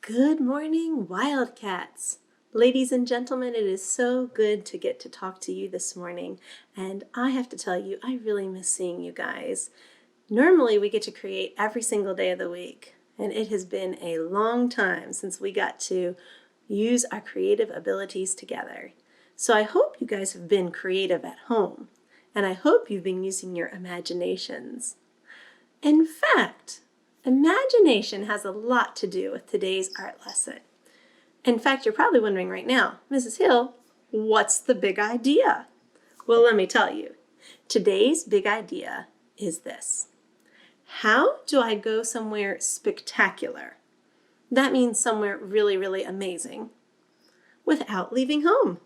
Good morning, Wildcats! Ladies and gentlemen, it is so good to get to talk to you this morning, and I have to tell you, I really miss seeing you guys. Normally, we get to create every single day of the week, and it has been a long time since we got to use our creative abilities together. So I hope you guys have been creative at home, and I hope you've been using your imaginations. In fact, imagination has a lot to do with today's art lesson. In fact, you're probably wondering right now, Mrs. Hill, what's the big idea? Well, let me tell you. Today's big idea is this. How do I go somewhere spectacular? That means somewhere really, really amazing without leaving home.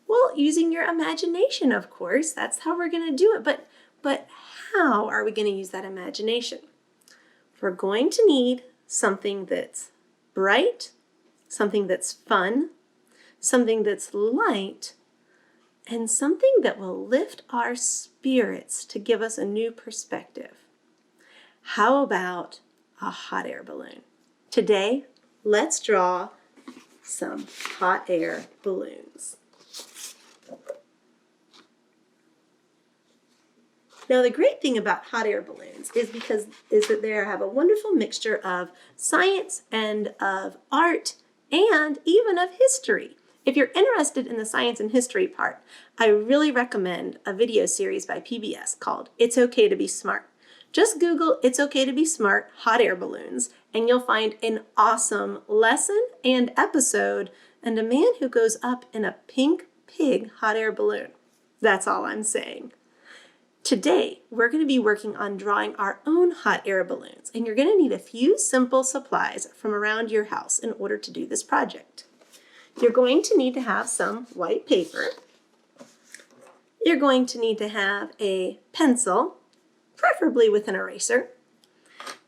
Well, using your imagination, of course. That's how we're going to do it. But how are we going to use that imagination? We're going to need something that's bright, something that's fun, something that's light, and something that will lift our spirits to give us a new perspective. How about a hot air balloon? Today, let's draw some hot air balloons. Now, the great thing about hot air balloons is that they have a wonderful mixture of science and of art and even of history. If you're interested in the science and history part, I really recommend a video series by PBS called It's Okay to Be Smart. Just Google It's Okay to Be Smart hot air balloons and you'll find an awesome lesson and episode and a man who goes up in a pink pig hot air balloon. That's all I'm saying. Today, we're going to be working on drawing our own hot air balloons, and you're going to need a few simple supplies from around your house in order to do this project. You're going to need to have some white paper. You're going to need to have a pencil, preferably with an eraser.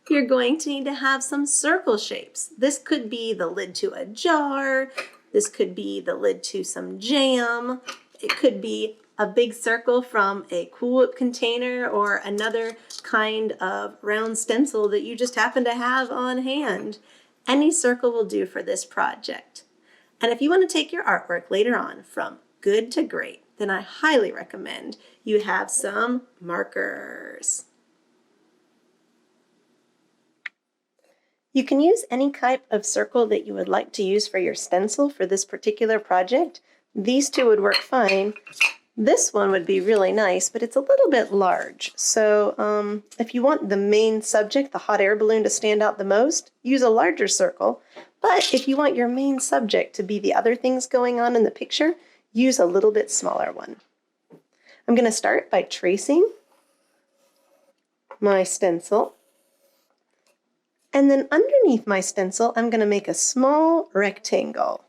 You're going to need to have some circle shapes. This could be the lid to a jar. This could be the lid to some jam. It could be a big circle from a Cool Whip container or another kind of round stencil that you just happen to have on hand. Any circle will do for this project. And if you want to take your artwork later on from good to great, then I highly recommend you have some markers. You can use any type of circle that you would like to use for your stencil for this particular project. These two would work fine. This one would be really nice, but it's a little bit large. So if you want the main subject, the hot air balloon, to stand out the most, use a larger circle. But if you want your main subject to be the other things going on in the picture, use a little bit smaller one. I'm going to start by tracing my stencil. And then underneath my stencil, I'm going to make a small rectangle.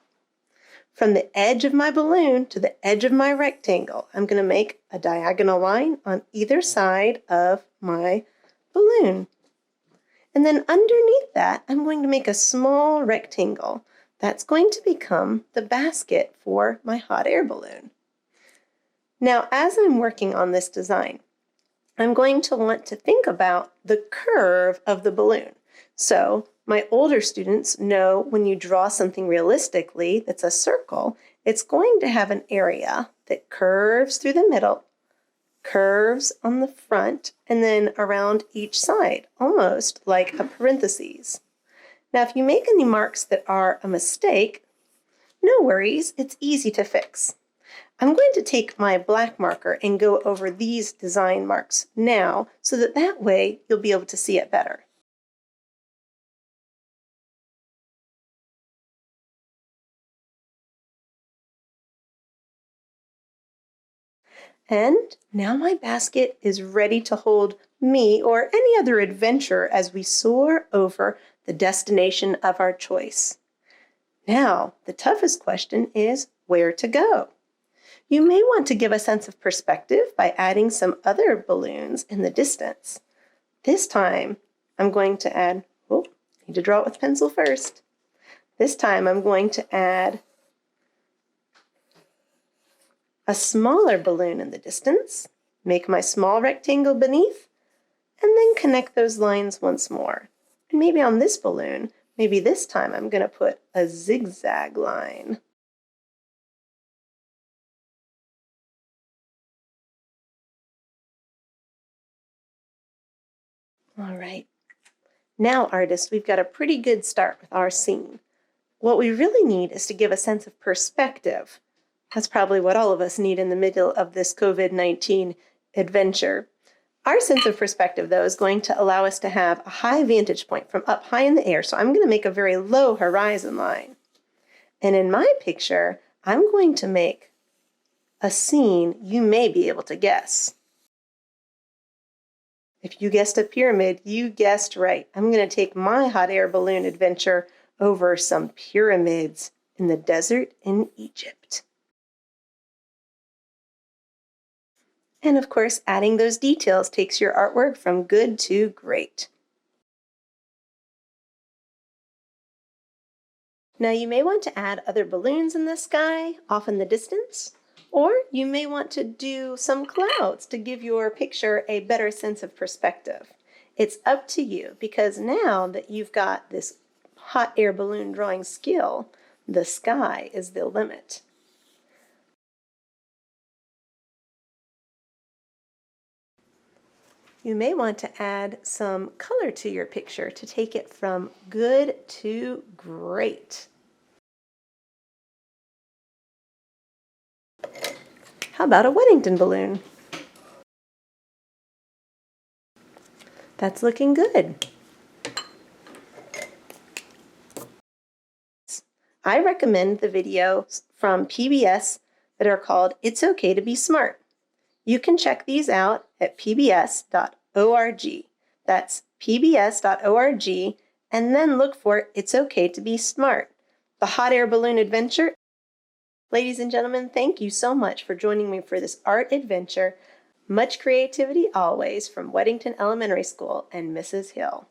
From the edge of my balloon to the edge of my rectangle, I'm going to make a diagonal line on either side of my balloon. And then underneath that, I'm going to make a small rectangle. That's going to become the basket for my hot air balloon. Now, as I'm working on this design, I'm going to want to think about the curve of the balloon. So my older students know when you draw something realistically that's a circle, it's going to have an area that curves through the middle, curves on the front, and then around each side, almost like a parentheses. Now, if you make any marks that are a mistake, no worries, it's easy to fix. I'm going to take my black marker and go over these design marks now so that way you'll be able to see it better. And now my basket is ready to hold me or any other adventurer as we soar over the destination of our choice. Now, the toughest question is where to go. You may want to give a sense of perspective by adding some other balloons in the distance. This time, I'm going to add, need to draw it with pencil first. This time I'm going to add a smaller balloon in the distance, make my small rectangle beneath, and then connect those lines once more. And maybe on this balloon, Maybe this time I'm going to put a zigzag line. All right. Now, artists, we've got a pretty good start with our scene. What we really need is to give a sense of perspective. That's probably what all of us need in the middle of this COVID-19 adventure. Our sense of perspective, though, is going to allow us to have a high vantage point from up high in the air. So I'm going to make a very low horizon line. And in my picture, I'm going to make a scene you may be able to guess. If you guessed a pyramid, you guessed right. I'm going to take my hot air balloon adventure over some pyramids in the desert in Egypt. And of course, adding those details takes your artwork from good to great. Now you may want to add other balloons in the sky, off in the distance, or you may want to do some clouds to give your picture a better sense of perspective. It's up to you, because now that you've got this hot air balloon drawing skill, the sky is the limit. You may want to add some color to your picture to take it from good to great. How about a Weddington balloon? That's looking good. I recommend the videos from PBS that are called It's Okay to Be Smart. You can check these out at pbs.org. That's pbs.org, and then look for It's Okay to Be Smart, the hot air balloon adventure. Ladies and gentlemen, thank you so much for joining me for this art adventure. Much creativity always from Weddington Elementary School and Mrs. Hill.